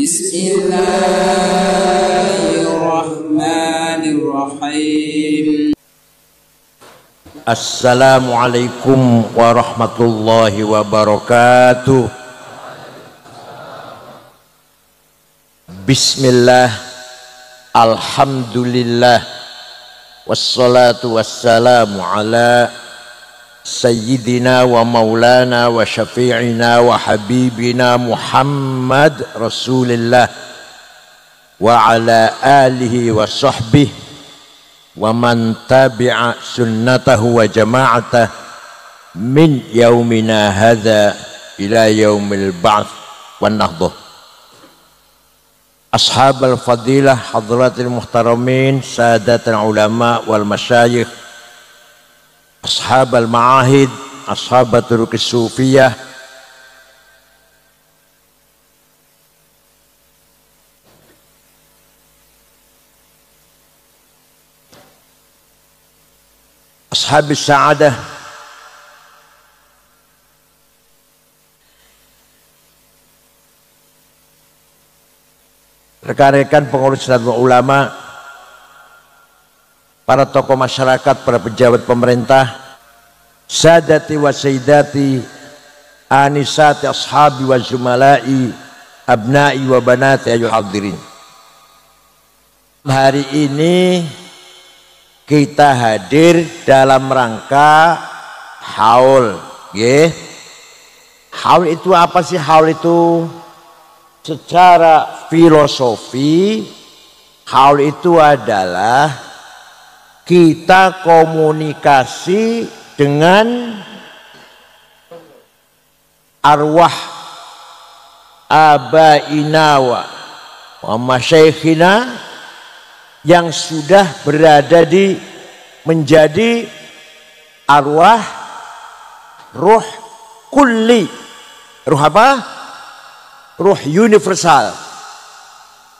Bismillahirrahmanirrahim. Assalamualaikum warahmatullahi wabarakatuh. Bismillah, alhamdulillah, wassalatu wassalamu ala sayyidina wa maulana wa syafi'ina wa habibina Muhammad Rasulillah wa ala alihi wa sahbihi wa man tabi'a sunnatahu wa jama'atah min yaumina hadha ila yaumil ba'ts wan nahdhah. Ashabal fadilah, hadratil muhtaramin, sadatul ulama wal masyayikh, ashabal ma'ahid, ashabatul ruqyah sufiyah, ashabis sa'adah, rekan-rekan pengurus Nahdlatul Ulama, para tokoh masyarakat, para pejabat pemerintah, sadati wa sayyidati, anisati ashabi wa zumalai, abnai wa banati ayyuhal hadirin. Hari ini kita hadir dalam rangka haul, nggih. Haul itu apa sih haul itu? Secara filosofi, haul itu adalah kita komunikasi dengan arwah abaina wa masyaikhina yang sudah berada di menjadi arwah ruh kulli. Ruh apa? Ruh universal,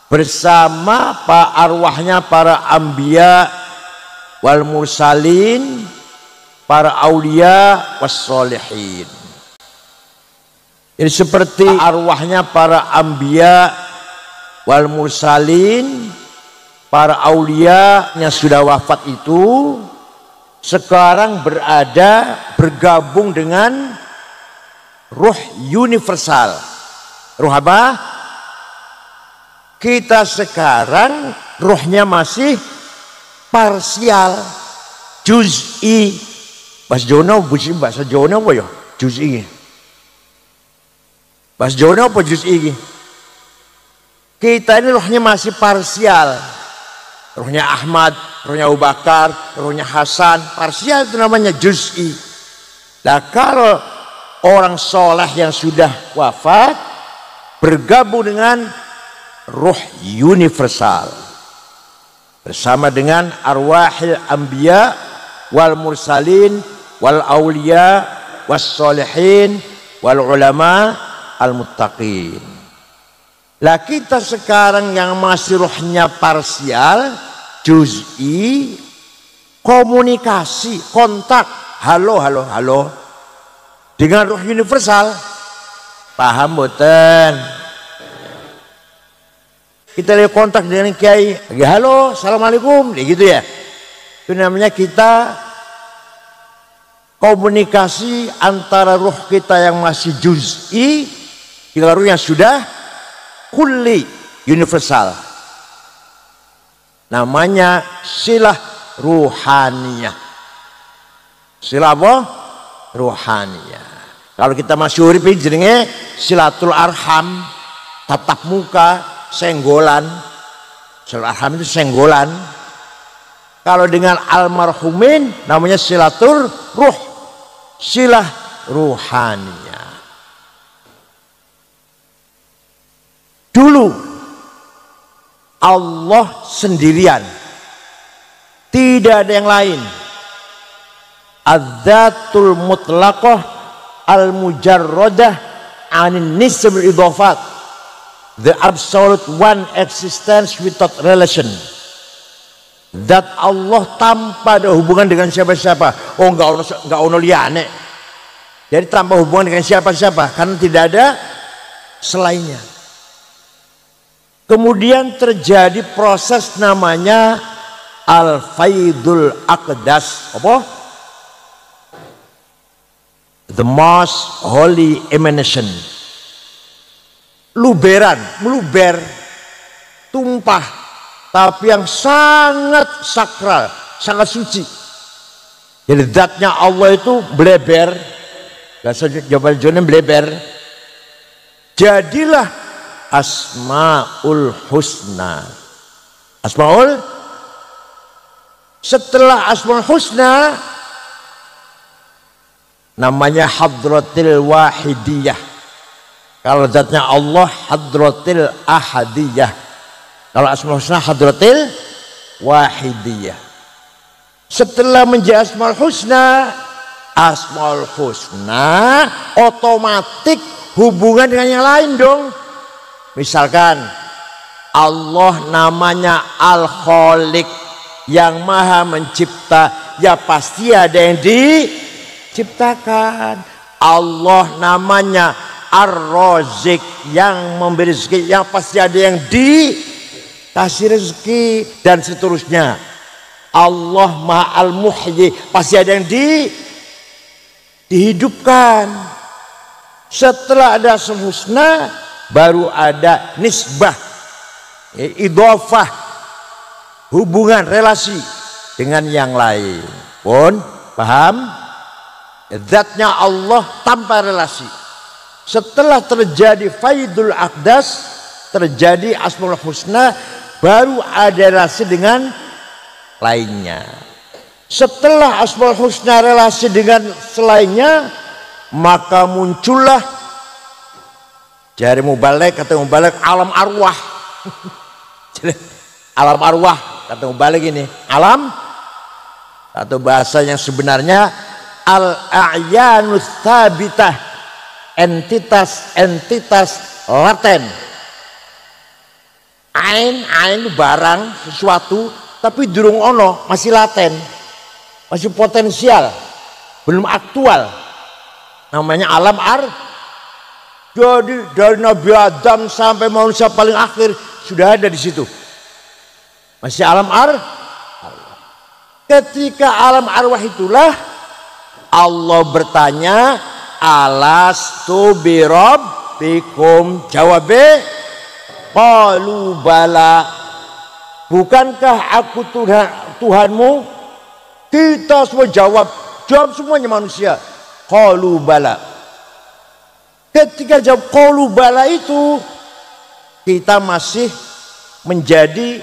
bersama arwahnya para anbiya wal mursalin, para aulia was solihin. Jadi seperti arwahnya para anbiya wal mursalin, para aulia yang sudah wafat itu sekarang bergabung dengan ruh universal. Ruh apa? Kita sekarang ruhnya masih parsial, juz'i. Bahasa Jawa apa ya? Juz'i. Bahasa Jawa apa juz'i? Kita ini ruhnya masih parsial. Ruhnya Ahmad, ruhnya Abu Bakar, ruhnya Hasan, parsial itu namanya juz'i. Nah, kalau orang soleh yang sudah wafat bergabung dengan ruh universal bersama dengan arwahil anbiya wal mursalin wal aulia was solihin wal ulama al muttaqin. Lah kita sekarang yang masih ruhnya parsial, juz'i, komunikasi, kontak, halo dengan ruh universal. Paham boten? Kita lihat kontak dengan kiai, lagi halo, assalamualaikum, gitu ya. Itu namanya kita komunikasi antara ruh kita yang masih juz'i dengan ruh yang sudah kulli, universal. Namanya silah ruhaniyah. Silah apa? Ruhaniyah. Kalau kita masih urip jenenge silatul arham, tatap muka, senggolan. Silatul arham itu senggolan. Kalau dengan almarhumin namanya silatul ruh, silah ruhaniyah. Dulu Allah sendirian, tidak ada yang lain. Az-zatul mutlaqah al-mujarradah anin nisb idhafat, the absolute one existence without relation. That Allah tanpa ada hubungan dengan siapa-siapa. Oh, enggak ono liyane. Jadi tanpa hubungan dengan siapa-siapa karena tidak ada selainnya. Kemudian terjadi proses namanya al-faidul aqdas. Apa? The most holy emanation. Luberan, meluber, tumpah, tapi yang sangat sakral, sangat suci. Jadi zatnya Allah itu bleber, bahasa Jawa Jonen bleber. Jadilah Asmaul Husna. Setelah Asmaul Husna namanya Hadratil Wahidiyah. Kalau zatnya Allah Hadratil Ahadiyah. Kalau Asmaul Husna Hadratil Wahidiyah. Setelah menjadi Asmaul Husna otomatis hubungan dengan yang lain dong. Misalkan Allah namanya Al-Khaliq, yang maha mencipta, ya pasti ada yang diciptakan. Allah namanya Ar-Razik, yang memberi rezeki, yang pasti ada yang dikasih rezeki, dan seterusnya. Allah maha Al-Muhyi, pasti ada yang dihidupkan. Setelah ada Asmaul Husna baru ada nisbah, idhofah, hubungan relasi dengan yang lain. Pun paham? Zatnya Allah tanpa relasi. Setelah terjadi faidul aqdas, terjadi Asmaul Husna, baru ada relasi dengan lainnya. Setelah Asmaul Husna relasi dengan selainnya, maka muncullah dari mubalek, kata mubalek, alam arwah. Alam arwah, kata mubalek ini, alam atau bahasa yang sebenarnya al-a'yanus thabitah, entitas laten. Ain barang sesuatu tapi durung ono, masih laten, masih potensial, belum aktual. Namanya alam Jadi dari Nabi Adam sampai manusia paling akhir sudah ada di situ. Masih alam Ketika alam arwah itulah Allah bertanya, alastu birabbikum, jawabe qalu bala, bukankah aku Tuhanmu? Kita semua jawab semuanya manusia, qalu bala. Ketika jawab qalu bala itu, kita masih menjadi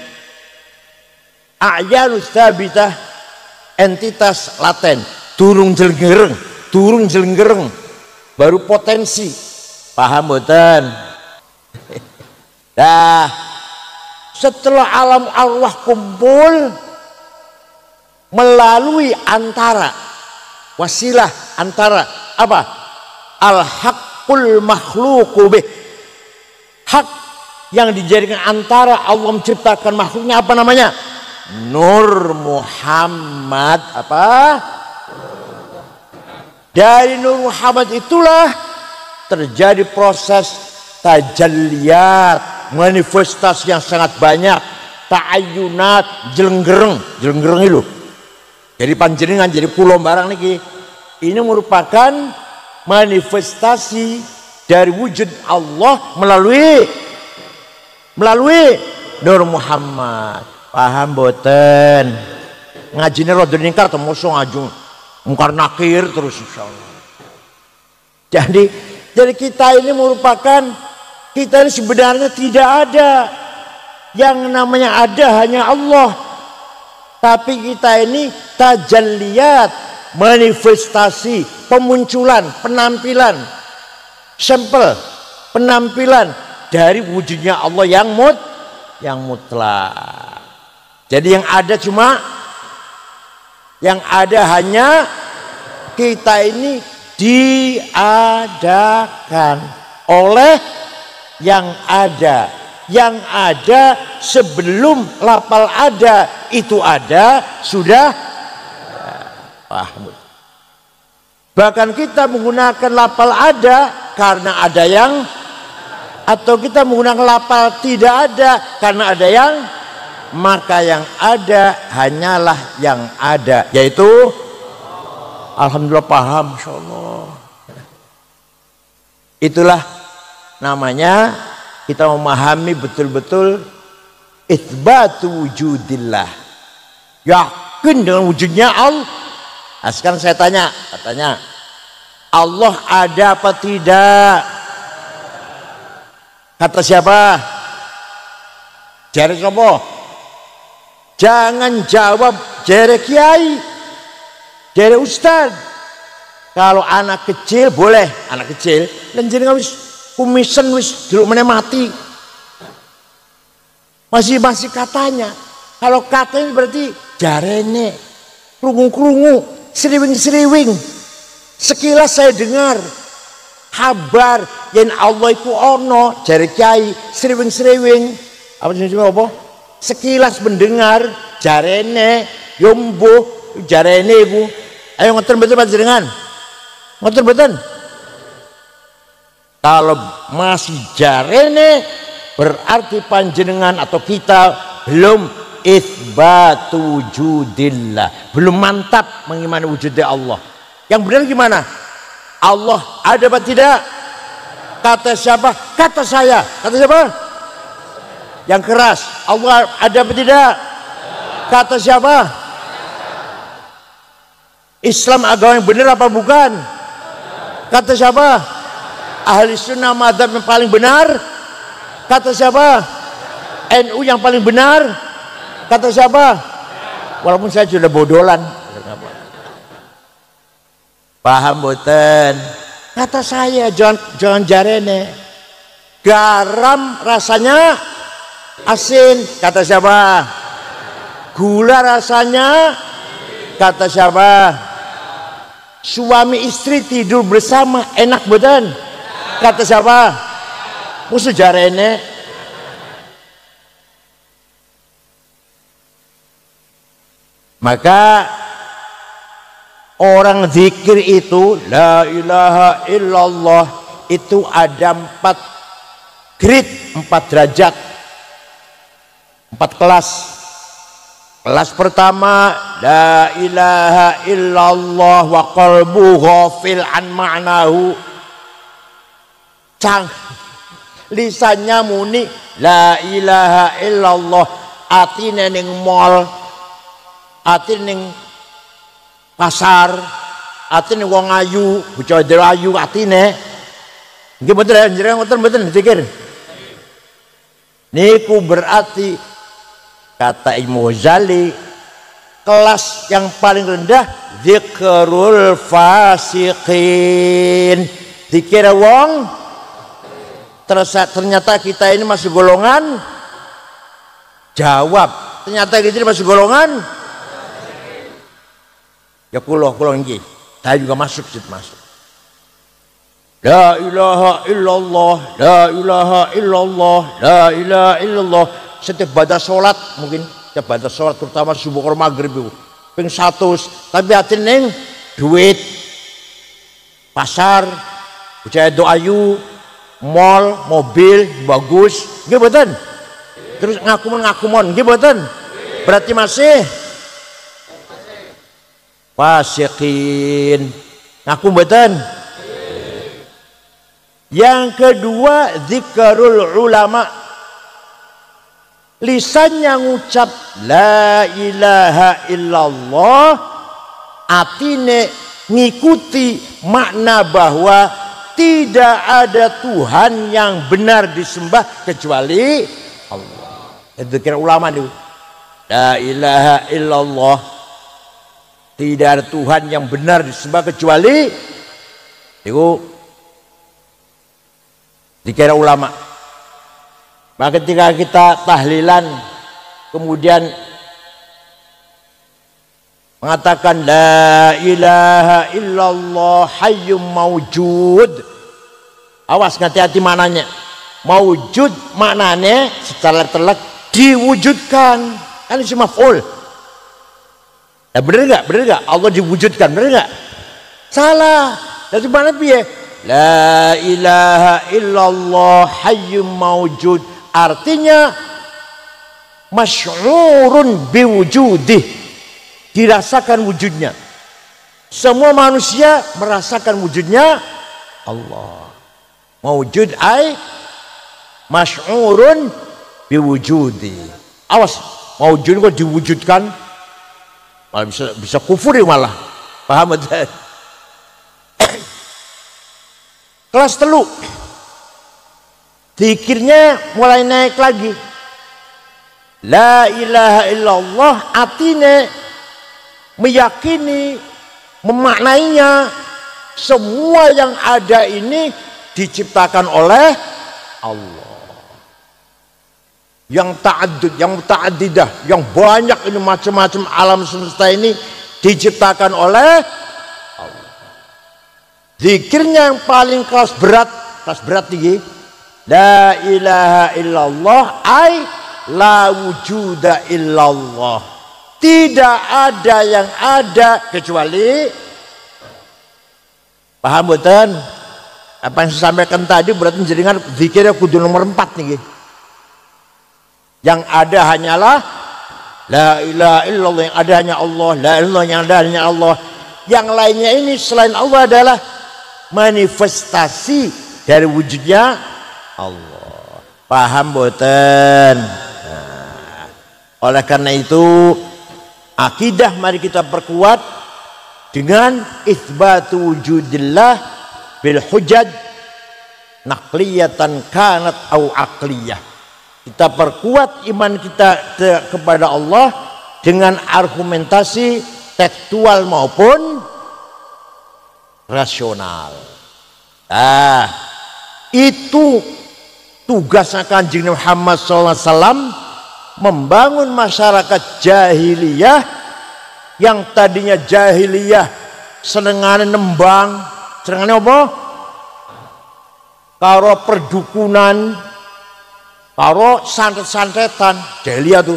a'yanus thabitah, entitas laten, turung jelenggereng, baru potensi. Paham boten? Nah, setelah alam arwah kumpul melalui antara wasilah, antara apa? Al-haqqul makhluqu bih, hak yang dijadikan antara Allah menciptakan makhluknya, apa namanya? Nur Muhammad. Apa? Dari Nur Muhammad itulah terjadi proses tajalliyat, manifestasi yang sangat banyak, ta'ayyunat, jelenggereng itu. Jadi panjenengan jadi pulau barang niki. Ini merupakan manifestasi dari wujud Allah melalui Nur Muhammad. Paham boten? Ngajine rada ningkar to mosok ngaju mungkar nakir terus insyaallah. Jadi kita ini merupakan, kita ini sebenarnya tidak ada. Yang namanya ada hanya Allah. Tapi kita ini tajalliyat, manifestasi, pemunculan, penampilan, sampel, penampilan dari wujudnya Allah yang mutlak. Jadi yang ada hanya kita ini diadakan oleh yang ada. Yang ada sebelum lapal ada, itu ada sudah. Bahkan kita menggunakan lapal ada karena ada yang atau kita menggunakan lafal tidak ada karena ada yang, maka yang ada hanyalah yang ada, yaitu alhamdulillah paham insyaallah. Itulah namanya kita memahami betul-betul itsbatu wujudillah, yakin dengan wujudnya Allah. Nah, sekarang saya tanya, katanya Allah ada apa tidak? Kata siapa? Jere siapa? Jangan jawab jere kiai, jere ustad. Kalau anak kecil boleh, anak kecil dan jenengan wis kumisen wis dulu meneh mati. Masih katanya. Kalau katanya berarti jarene, krungu-krungu, seriwing-seriwing. Sekilas saya dengar kabar yen Allah iku ono, jare kiai seriwing-seriwing. Apa jenenge apa? Sekilas mendengar jarene yo mbuh jarene iku. Ayo ngoten betul panjenengan. Ngoten mboten? Kalau masih jarene berarti panjenengan atau kita belum itsbatu wujudillah, belum mantap mengimani wujudnya Allah. Yang benar gimana? Allah ada apa tidak? Kata siapa? Kata saya. Kata siapa? Yang keras. Allah ada apa tidak? Kata siapa? Islam agama yang benar apa bukan? Kata siapa? Ahli sunnah madzhab yang paling benar? Kata siapa? NU yang paling benar? Kata siapa? Walaupun saya sudah bodolan. Paham boten? Kata saya, jangan jarene. Garam rasanya asin. Kata siapa? Gula rasanya. Kata siapa? Suami istri tidur bersama enak boten? Kata siapa? Musuh jarene. Maka orang zikir itu la ilaha illallah itu ada 4 grade, 4 derajat, 4 kelas. Kelas pertama la ilaha illallah wa qalbu ghafil an ma'nahu. Lisannya muni la ilaha illallah, atine ning mall, atine ning pasar, atine wong ayu, bocah ayu atine. Nggih mboten jenengan mboten zikir. Niku berarti kata Imam Ghazali kelas yang paling rendah zikrul fasiqin. Zikir wong ternyata kita ini masih golongan jawab. Ternyata kita masih golongan ya kulo nggih. Saya juga masuk. La ilaha illallah, la ilaha illallah, la ilaha illallah. Setiap baca sholat, mungkin setiap baca sholat terutama subuh karo maghrib itu ping 100, tapi hati neng duit, pasar, bocah doayu, mall, mobil bagus, nggih mboten? Terus ngakumon, nggih mboten? Berarti masih fasiqin. Ngaku mboten? Yang kedua zikrul ulama. Lisannya ngucap la ilaha illallah, atine ngikuti makna bahwa tidak ada Tuhan yang benar disembah kecuali Allah. Itu kira ulama itu. La ilaha illallah, tidak ada Tuhan yang benar disembah kecuali itu dikira ulama. Maka ketika kita tahlilan kemudian mengatakan la ilaha illallah hayyum maujud, awas hati-hati mananya. Maujud maknanya secara telak diwujudkan, kan itu maf'ul. Bener nggak? Allah diwujudkan, bener nggak? Salah. Dari mana piye? La ilaha illallah hayyum mawjud, artinya masy'urun biwujudih, dirasakan wujudnya. Semua manusia merasakan wujudnya Allah. Mawjud ay masy'urun biwujudi. Awas, mawjud kok diwujudkan malah bisa kufur ya malah. Paham betul? Kelas telu, zikirnya mulai naik lagi. La ilaha illallah, artinya meyakini, memaknainya semua yang ada ini diciptakan oleh Allah. Yang ta'addud, yang muta'addidah, yang banyak ini macam-macam alam semesta ini diciptakan oleh Allah. Zikirnya yang paling kelas berat tinggi, la ilaha illallah ay la wujuda illallah, tidak ada yang ada kecuali. Paham betul? Apa yang saya sampaikan tadi berarti jenengan zikirnya kudu nomor 4 nih. Yang ada hanyalah la ilaha illallah, yang ada hanya Allah, la ilaha yang ada hanya Allah. Yang lainnya ini selain Allah adalah manifestasi dari wujudnya Allah. Paham boten? Nah, oleh karena itu akidah mari kita perkuat dengan itsbatu wujudillah bil hujaj naqliyatan kanat au aqliyah. Kita perkuat iman kita kepada Allah dengan argumentasi tekstual maupun rasional. Itu tugasnya Kanjeng Muhammad SAW, membangun masyarakat jahiliyah yang tadinya jahiliyah senengane nembang, senengane apa? Karo perdukunan, karo santet-santetan, jahiliyah tuh.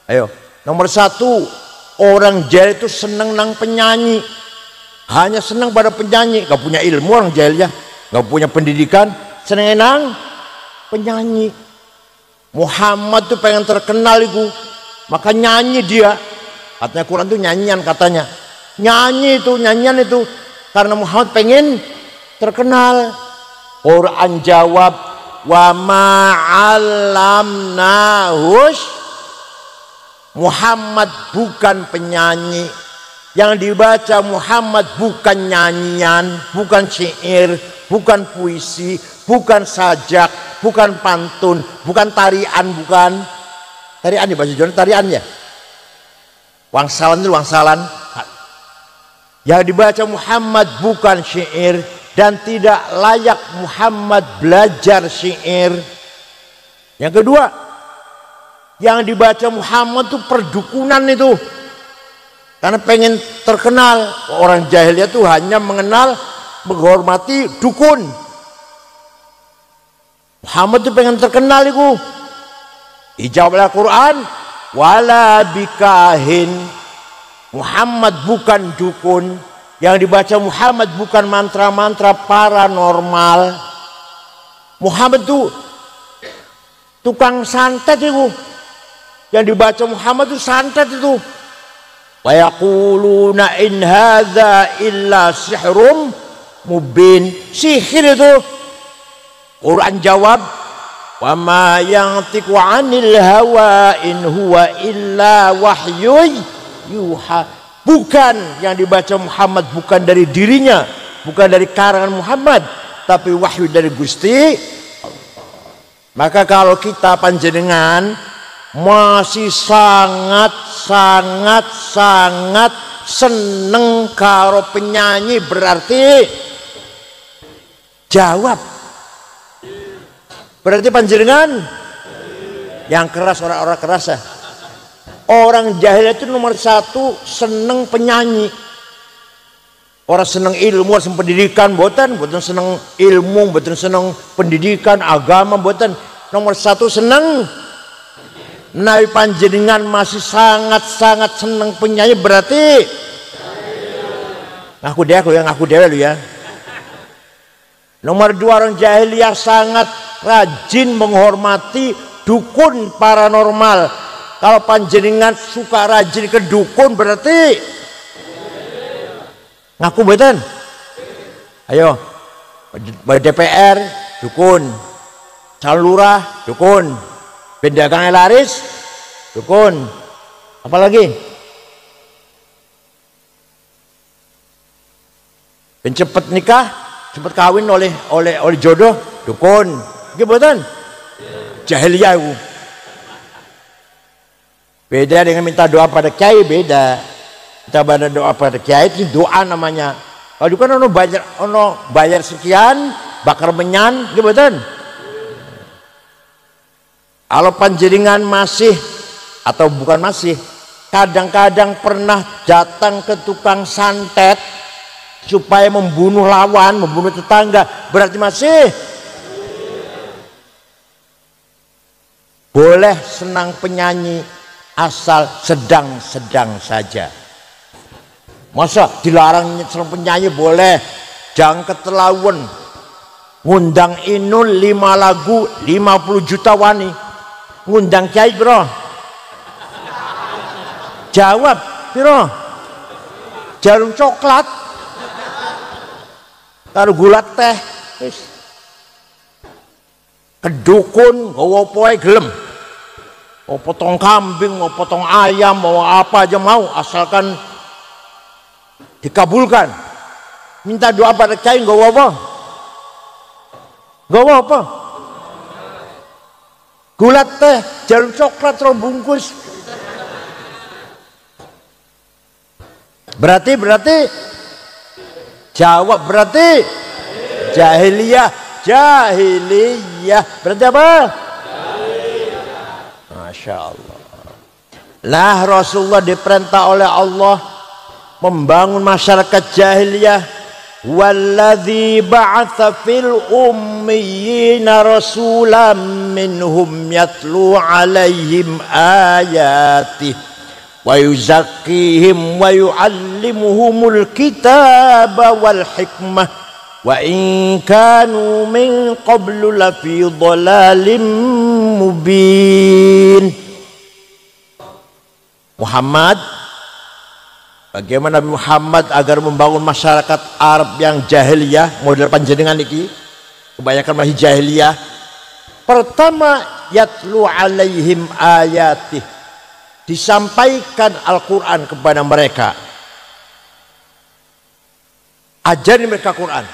Ayo, nomor 1, orang jahil itu seneng nang penyanyi. Hanya senang pada penyanyi, gak punya ilmu orang jahiliyah, gak punya pendidikan, seneng nang penyanyi. Muhammad tuh pengen terkenal itu, maka nyanyi dia. Katanya Quran tuh nyanyian katanya. Nyanyian itu karena Muhammad pengen terkenal. Quran jawab, wa ma'allamnahus, Muhammad bukan penyanyi. Yang dibaca Muhammad bukan nyanyian, bukan syair, bukan puisi, bukan sajak, bukan pantun, bukan tarian, bukan tarian di bahasa Jawa tarian ya. Wangsalan itu wangsalan. Yang dibaca Muhammad bukan syair, dan tidak layak Muhammad belajar syair. Yang kedua, yang dibaca Muhammad itu perdukunan itu. Karena pengen terkenal, orang jahiliyah itu hanya mengenal, menghormati dukun. Muhammad itu pengen terkenal itu. Dijawab oleh Quran, wala bikahin. Muhammad bukan dukun. Yang dibaca Muhammad bukan mantra-mantra paranormal. Muhammad itu tukang santet itu. Yang dibaca Muhammad itu santet itu. Wa yaquluna in hadza illa sihrum mubin. Sihir itu. Quran jawab, wa ma yantiqu 'anil hawa in huwa illa wahyu yuha. Bukan yang dibaca Muhammad bukan dari dirinya, bukan dari karangan Muhammad, tapi wahyu dari Gusti Allah. Maka kalau kita panjenengan masih sangat seneng karo penyanyi, berarti jawab. Berarti panjenengan yang keras, orang-orang keras ya. Orang jahil itu nomor 1 seneng penyanyi. Orang seneng ilmu, seneng pendidikan, boten seneng ilmu, boten seneng pendidikan, agama, boten. Nomor 1 seneng. Nabi panjenengan masih sangat seneng penyanyi, berarti ngaku dewe lu ya. Nomor dua, orang jahiliyah sangat rajin menghormati dukun paranormal. Kalau panjenengan suka rajin ke dukun berarti ngaku betul. Ayo, DPR dukun, calon lurah dukun, pedagang laris dukun, apalagi pencepet nikah, cepet kawin oleh jodoh dukun, gimana? Jahiliyah itu. Beda dengan minta doa pada kiai, beda. Kita pada doa pada kiai itu doa namanya. Kalau kan ono bayar sekian, bakar menyan, gimana? Kalau panjenengan masih atau bukan masih, kadang-kadang pernah datang ke tukang santet supaya membunuh lawan, membunuh tetangga, berarti masih boleh senang penyanyi asal sedang-sedang saja. Masa dilarang senang penyanyi boleh? Jangan keterlaluan. Ngundang Inul 5 lagu 50 juta wani. Ngundang kiai bro. Jawab bro. Jarum coklat karo gula teh. Kedukun gawa poe gelem. Mau potong kambing, mau potong ayam, mau apa aja mau, asalkan dikabulkan. Minta doa pada kiai gawa apa? Gawa apa? Gula teh, jarum coklat terus bungkus. Berarti jawab, berarti jahiliyah. Berarti apa? Masya Allah. Nah, Rasulullah diperintah oleh Allah membangun masyarakat jahiliyah. Walladzi ba'atsa fil ummiyina rasulan minhum yatlu alaihim ayatihi wa yuzakkihim wa yu'allimuhumul kitaba wal hikmah wa in kanu min qablu lafi dhalalim mubin. Muhammad, bagaimana Nabi Muhammad agar membangun masyarakat Arab yang jahiliyah, model panjenengan iki kebanyakan masih jahiliyah. Pertama, yatlu alaihim ayatih, disampaikan Al-Quran kepada mereka, ajari mereka Quran.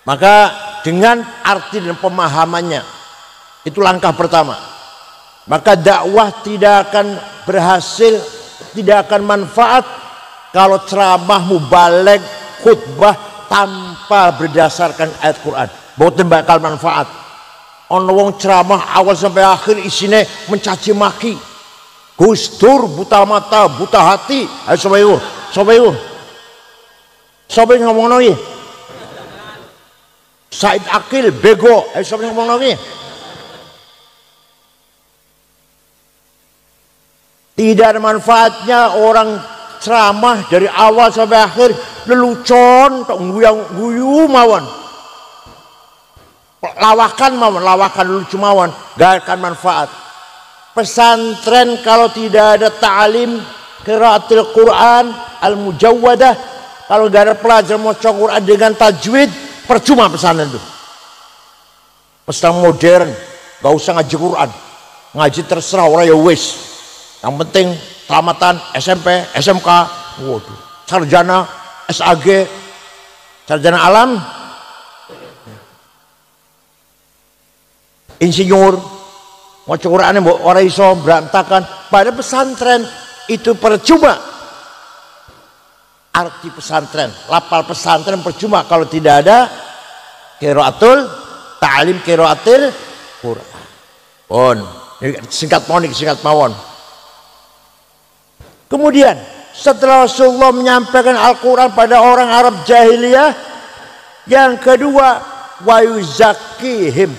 Maka dengan arti dan pemahamannya, itu langkah pertama. Maka dakwah tidak akan berhasil, tidak akan manfaat kalau ceramah mubalig khutbah tanpa berdasarkan ayat Quran. Boten bakal manfaat. Ono wong ceramah awal sampai akhir isine mencaci maki. Gus Dur buta mata, buta hati. Ayo sobayu ngomong lagi. Said Akil bego. Ayo sobayu ngomong lagi. Tidak ada manfaatnya orang ceramah dari awal sampai akhir lelucon, guyu mawon, lawakan lucu mawon, gak akan manfaat. Pesantren kalau tidak ada ta'lim qiraatul Quran al-mujawwadah, kalau gak ada pelajar maca Quran dengan tajwid, percuma pesantren itu. Pesantren modern gak usah ngaji Quran, ngaji terserah orang ya wis. Yang penting selamatan SMP, SMK, waduh, sarjana, SAG, sarjana alam, insinyur, mau Qurannya orang iso berantakan. Pada pesantren itu percuma. Arti pesantren, lapal pesantren percuma kalau tidak ada qiraatul ta'lim qiraatil Quran. Singkat mawon. Kemudian setelah Rasulullah menyampaikan Al-Quran pada orang Arab jahiliyah, yang kedua wa yuzakkihim,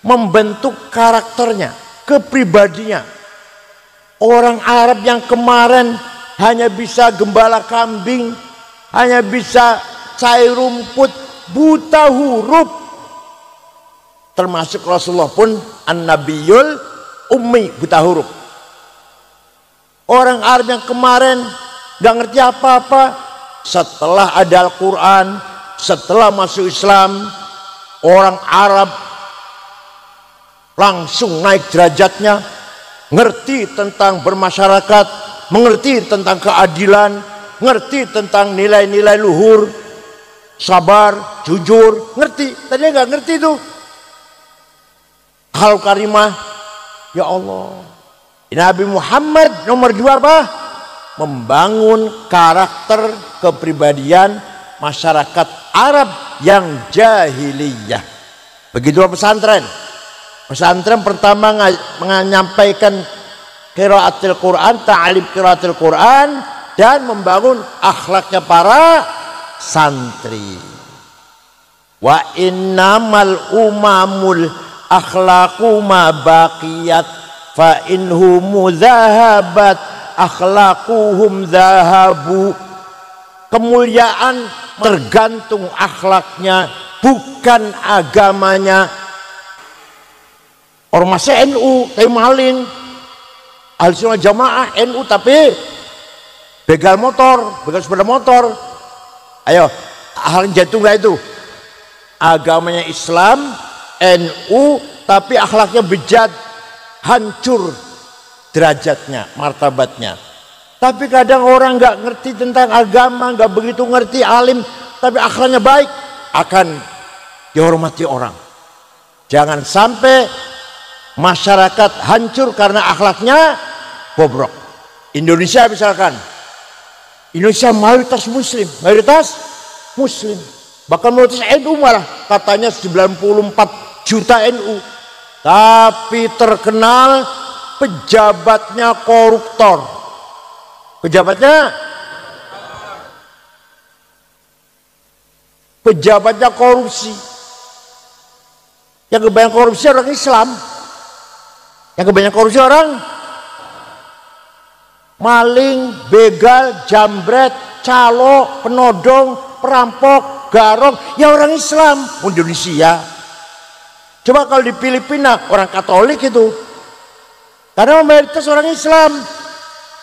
membentuk karakternya, kepribadiannya. Orang Arab yang kemarin hanya bisa gembala kambing, hanya bisa cai rumput, buta huruf. Termasuk Rasulullah pun an-nabiyul ummi, buta huruf. Orang Arab yang kemarin gak ngerti apa-apa, setelah ada Al-Quran, setelah masuk Islam, orang Arab langsung naik derajatnya, ngerti tentang bermasyarakat, mengerti tentang keadilan, ngerti tentang nilai-nilai luhur, sabar, jujur, ngerti. Tadinya nggak ngerti itu. Hal karimah, ya Allah. Nabi Muhammad nomor 2 apa? Membangun karakter kepribadian masyarakat Arab yang jahiliyah. Begitu pesantren. Pesantren pertama menyampaikan qiraatul Quran, ta'lim qiraatul Quran, dan membangun akhlaknya para santri. Wa innamal umamul akhlaqu ma baqiyat fa inhum zahabat akhlaquhum zahabu. Kemuliaan tergantung akhlaknya, bukan agamanya. Ormasnya NU tapi maling, Ahlussunnah Jamaah NU tapi begal motor, begal sepeda motor. Ayo, hal jatuh nggak itu? Agamanya Islam, NU, tapi akhlaknya bejat, hancur derajatnya, martabatnya. Tapi kadang orang nggak ngerti tentang agama, nggak begitu ngerti, alim, tapi akhlaknya baik, akan dihormati orang. Jangan sampai masyarakat hancur karena akhlaknya bobrok. Indonesia misalkan, Indonesia mayoritas muslim, bahkan mayoritas NU, malah katanya 94 juta NU, tapi terkenal pejabatnya koruptor. Pejabatnya korupsi. Yang kebanyakan korupsi orang Islam, yang kebanyakan korupsi orang maling, begal, jambret, calo, penodong, perampok, garong, ya orang Islam. Indonesia, coba kalau di Filipina orang Katolik itu, karena mayoritas orang Islam.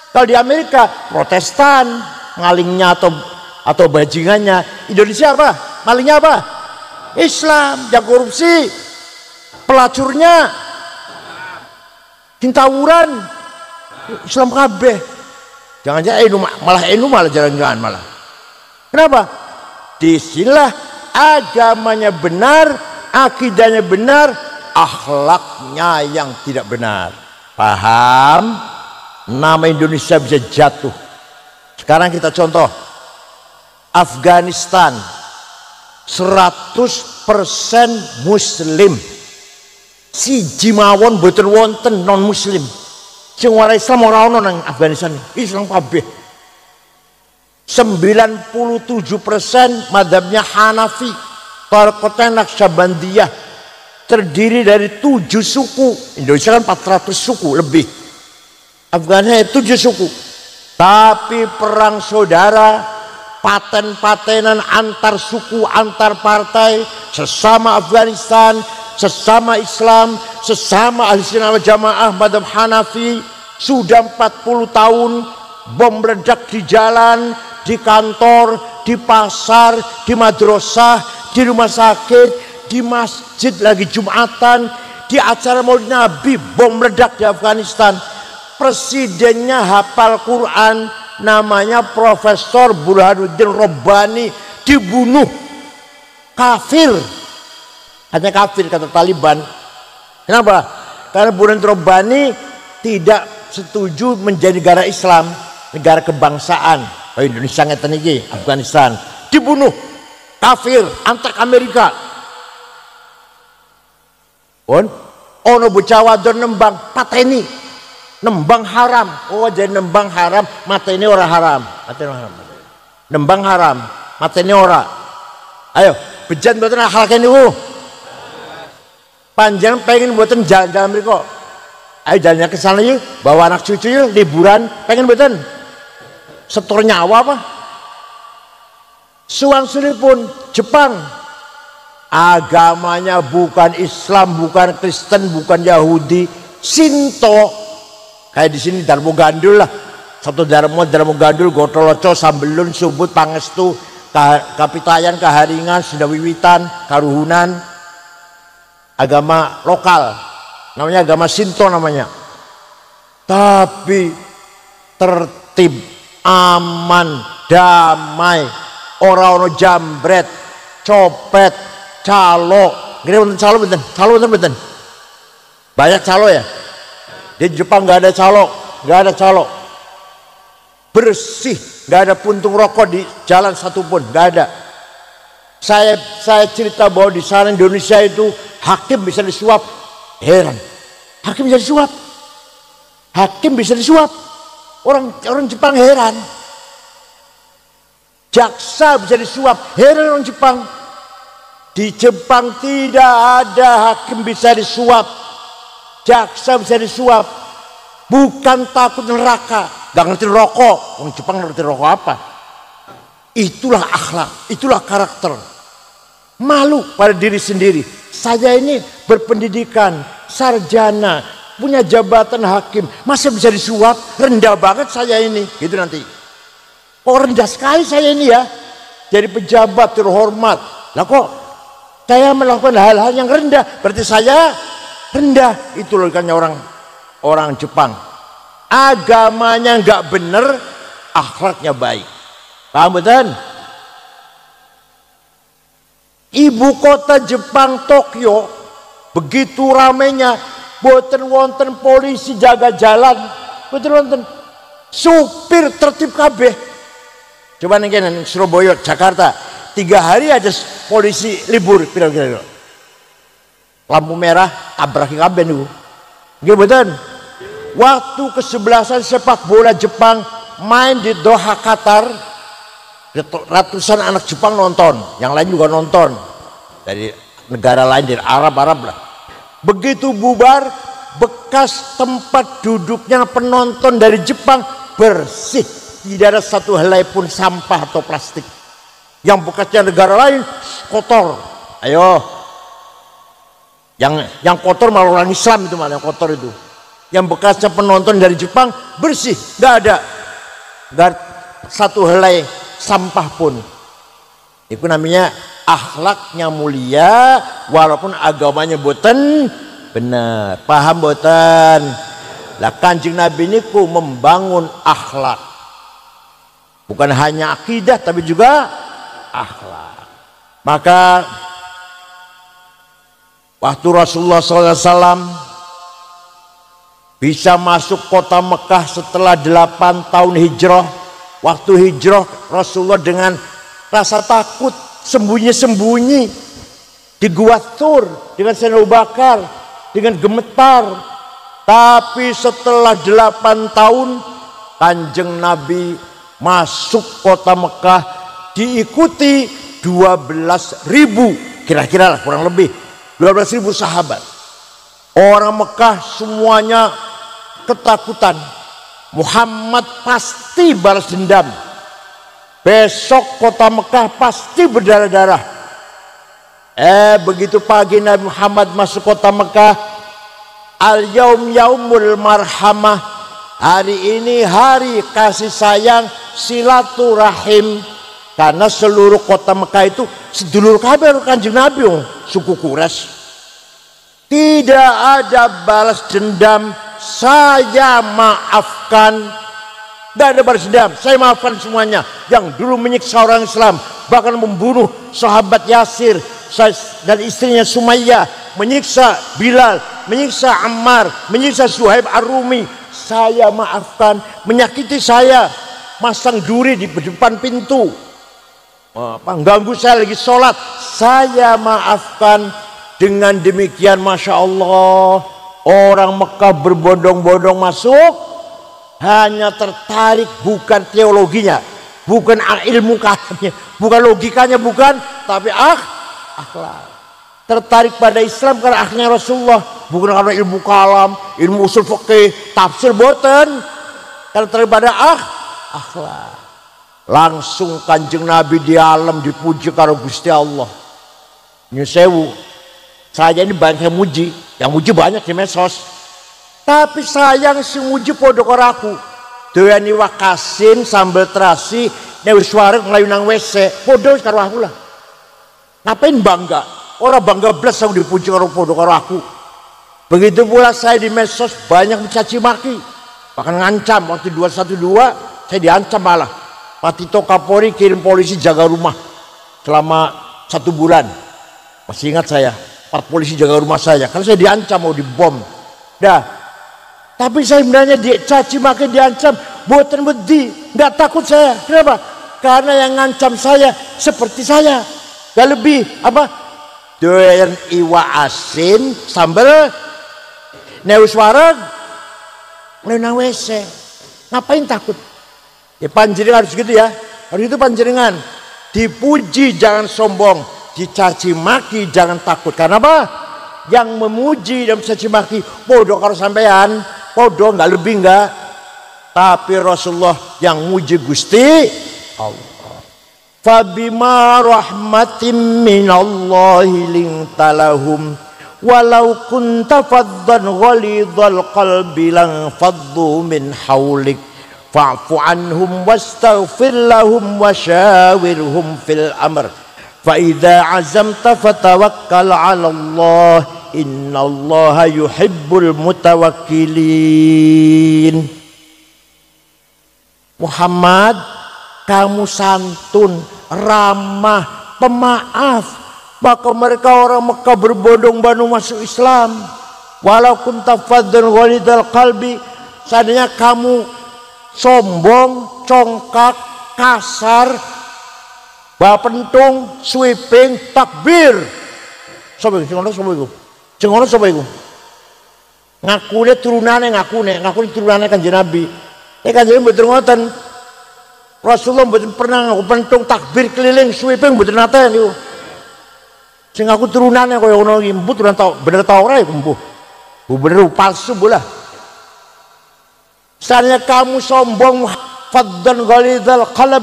Kalau di Amerika Protestan, malingnya atau bajingannya. Indonesia apa? Malingnya apa? Islam. Yang korupsi, pelacurnya, tawuran, Islam kabeh. Jangan-jangan NU malah jalan-jalan malah. Kenapa? Disinilah agamanya benar, akidahnya benar, akhlaknya yang tidak benar. Paham? Nama Indonesia bisa jatuh. Sekarang kita contoh Afghanistan, 100% muslim. Siji mawon boten wonten non muslim. Sing ora Islam ora ono nang Afghanistan. Islam kabeh. 97% madzhabnya Hanafi, Tariqatnya Naqsyabandiyah, terdiri dari 7 suku. Indonesia kan 400 suku lebih. Afghanistan 7 suku. Tapi perang saudara, paten-patenan antar suku, antar partai, sesama Afghanistan, sesama Islam, sesama Ahlussunnah wal Jamaah madzhab Hanafi, sudah 40 tahun. Bom meledak di jalan, di kantor, di pasar, di madrasah, di rumah sakit, di masjid lagi Jumatan, di acara Maulid Nabi, bom meledak di Afghanistan. Presidennya hafal Quran, namanya Profesor Burhanuddin Rabbani, dibunuh. Kafir, hanya kafir kata Taliban. Kenapa? Karena Burhanuddin Rabbani tidak setuju menjadi negara Islam, negara kebangsaan. Oh, Indonesia ngeten iki, Afghanistan dibunuh. Kafir, antek Amerika. Ono bocah wadon nembang pateni, nembang haram. Oh, jadi nembang haram, mateni ora haram. Mateni haram. Nembang haram, mateni ora. Ayo, bejan mboten hal kene niku. Panjang pengen mboten jalan-jalan mriko. Ayo jalannya ke sana yuk, bawa anak cucu yuk, liburan, pengen mboten? Setor nyawa apa? Suwan pun Jepang agamanya bukan Islam, bukan Kristen, bukan Yahudi, Sinto. Kayak di sini Darmo Gandul lah, satu Darmo Gandul, Gotoloco, Sambelun, Subut, Pangestu, Kapitayan, Kaharingan, Sundawiwitan, Karuhunan. Agama lokal, namanya agama Sinto namanya. Tapi tertib, aman, damai, orang-orang jambret, copet, calo. Gini benten calo benten. Banyak calo ya. Di Jepang nggak ada calo, bersih, nggak ada puntung rokok di jalan satupun, nggak ada. Saya cerita bahwa di sana Indonesia itu hakim bisa disuap, heran. Hakim bisa disuap. Orang Jepang heran. Jaksa bisa disuap, heran orang Jepang. Di Jepang tidak ada hakim bisa disuap, jaksa bisa disuap. Bukan takut neraka, gak ngerti rokok. Orang Jepang ngerti rokok apa? Itulah akhlak, itulah karakter. Malu pada diri sendiri. Saya ini berpendidikan, sarjana, punya jabatan hakim, masa bisa disuap? Rendah banget saya ini, gitu nanti. Oh rendah sekali saya ini ya, jadi pejabat terhormat. Lah kok saya melakukan hal-hal yang rendah, berarti saya rendah. Itu logikanya orang Jepang. Agamanya nggak bener, akhlaknya baik. Paham betul? Ibu kota Jepang, Tokyo, begitu ramenya, boten wonten polisi jaga jalan, boten wonten supir tertib kabeh. Coba nih Surabaya, Jakarta, 3 hari aja polisi libur, kira-kira lampu merah tabrakin kabeh niku. Nggih betul. Waktu kesebelasan sepak bola Jepang main di Doha, Qatar, ratusan anak Jepang nonton, yang lain juga nonton dari negara lain, dari Arab lah. Begitu bubar, bekas tempat duduknya penonton dari Jepang bersih, tidak ada satu helai pun sampah atau plastik. Yang bekasnya negara lain kotor. Ayo, yang kotor malah orang Islam itu, malah yang kotor itu. Yang bekasnya penonton dari Jepang bersih, nggak ada satu helai sampah pun. Itu namanya akhlaknya mulia, walaupun agamanya boten benar. Paham boten? Lah Kanjeng Nabi niku membangun akhlak, bukan hanya akidah tapi juga akhlak. Maka waktu Rasulullah SAW bisa masuk kota Mekah setelah 8 tahun hijrah. Waktu hijrah Rasulullah dengan rasa takut, sembunyi-sembunyi di Gua Thur dengan Sayyidina Abu Bakar, dengan gemetar. Tapi setelah 8 tahun Kanjeng Nabi masuk kota Mekah, diikuti 12.000, kira-kira lah, kurang lebih 12.000 sahabat. Orang Mekah semuanya ketakutan. Muhammad pasti balas dendam. Besok kota Mekah pasti berdarah-darah. Begitu pagi Nabi Muhammad masuk kota Mekah, al-yaum yaumul marhamah, hari ini hari kasih sayang, silaturahim. Karena seluruh kota Mekah itu sedulur kabeh Kanjeng Nabi, suku Quraisy. Tidak ada balas dendam, saya maafkan. Tidak ada balas dendam, saya maafkan semuanya. Yang dulu menyiksa orang Islam, bahkan membunuh sahabat Yasir dan istrinya Sumayyah, menyiksa Bilal, menyiksa Ammar, menyiksa Suhaib Ar-Rumi, saya maafkan. Menyakiti saya, masang duri di depan pintu, ganggu saya lagi sholat, saya maafkan. Dengan demikian Masya Allah, orang Mekah berbondong-bondong masuk, hanya tertarik bukan teologinya, bukan ilmu kalamnya, bukan logikanya, bukan, tapi akhlak. Tertarik pada Islam karena akhlaknya Rasulullah, bukan karena ilmu kalam, ilmu usul fikih, tafsir, boten. Tertarik pada akhlak. Langsung Kanjeng Nabi di alam dipuji karo Gusti Allah. Nyusewu, saya ini banyak yang muji banyak di medsos. Tapi sayang si muji podo karo aku. Doyan iwak asin sambal terasi nek wis wareg nglayu nang WC, podo karo aku lah. Ngapain bangga? Orang bangga blas aku dipuji karo podo karo aku. Begitu pula saya di medsos banyak mencaci maki. Bahkan ngancam waktu 212 saya diancam malah. Pak Tito Kapolri kirim polisi jaga rumah selama 1 bulan. Masih ingat saya, 4 polisi jaga rumah saya karena saya diancam mau dibom. Dah. Tapi saya sebenarnya dicaci maki diancam buatan wedi, nggak takut saya. Kenapa? Karena yang ngancam saya seperti saya, gak lebih apa? Doyan iwa asin sambal neus wareg nang WC. Ngapain takut? Ya panjenengan harus gitu ya. Harus itu panjenengan. Dipuji jangan sombong, dicaci maki jangan takut. Karena apa? Yang memuji dan mencaci maki podo karo sampean, podo nggak lebih nggak. Tapi Rasulullah yang muji Gusti Allah. Fabima rahmatin minallahi lintalahum walau kunta faddan ghalidhal qalbi lan faddu min haulik fa'fu anhum wastaghfir lahum wasyawirhum fil amr fa idza azamta fatawakkal 'ala Allah innallaha yuhibbul mutawakkilin. Muhammad, kamu santun, ramah, pemaaf. Maka mereka orang Mekah berbondong-bondong masuk Islam. Walau kunta faddan ghalidhal qalbi, seandainya kamu sombong, congkak, kasar, bapentung, sweeping, takbir. Sopo iku? Cengono sopo iku? Ngakune turunane turunane Kanjeng Nabi. Kanjeng mboten ngoten. Rasulullah mboten pernah ngaku pentung takbir keliling sweeping mboten nate niku. Sing aku turunane kaya ngono iki mbuh turunan tau bener ta ora iku mbuh. Bener palsu bola. Seandainya kamu sombong faddan ghalidhal qalb,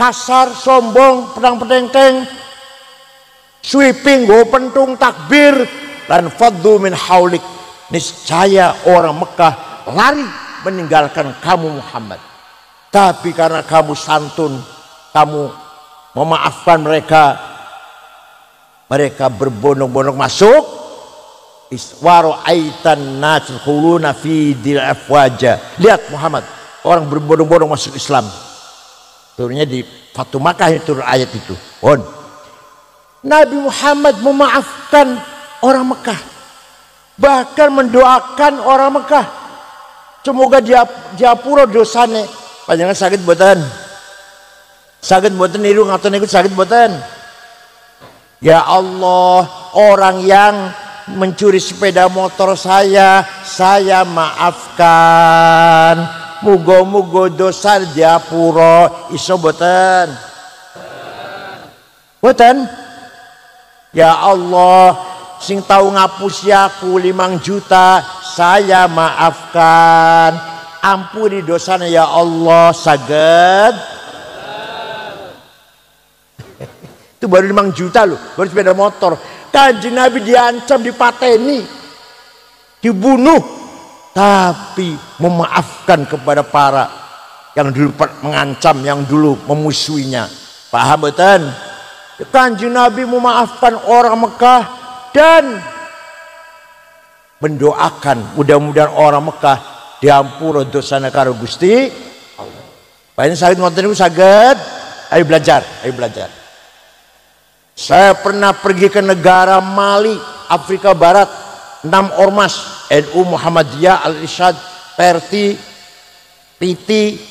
kasar, sombong, pedang-pedengkeng, sweeping, go pentung, takbir, dan faddu min haulik, niscaya orang Mekah lari meninggalkan kamu Muhammad. Tapi karena kamu santun, kamu memaafkan mereka, mereka berbondong-bondong masuk. Iswaru aitan naskhuluna fi dil afwaja. Lihat Muhammad, orang berbondong-bondong masuk Islam. Turunnya di Fatu Makkah itu ayat itu. Nabi Muhammad memaafkan orang Mekah, bahkan mendoakan orang Mekah semoga diapura dosane. Panjenengan sakit mboten? Sakit mboten niru ngaten niku sakit mboten? Ya Allah, orang yang mencuri sepeda motor saya maafkan. Muga-muga dosa diapura. Iso mboten? Mboten? Ya Allah, sing tahu ngapusi aku 5 juta, saya maafkan. Ampuni dosanya ya Allah, saged. Itu baru 5 juta loh, baru sepeda motor. Kanjeng Nabi diancam, dipateni, dibunuh, tapi memaafkan kepada para yang dulu mengancam, yang dulu memusuhinya. Paham betul? Kanjeng Nabi memaafkan orang Mekah dan mendoakan mudah-mudahan orang Mekah diampura dosana karo Gusti Allah. Paling saged ngoten niku saged. Ayo belajar, ayo belajar. Saya pernah pergi ke negara Mali, Afrika Barat, 6 ormas NU Muhammadiyah, Al-Irsyad, Perti, Piti,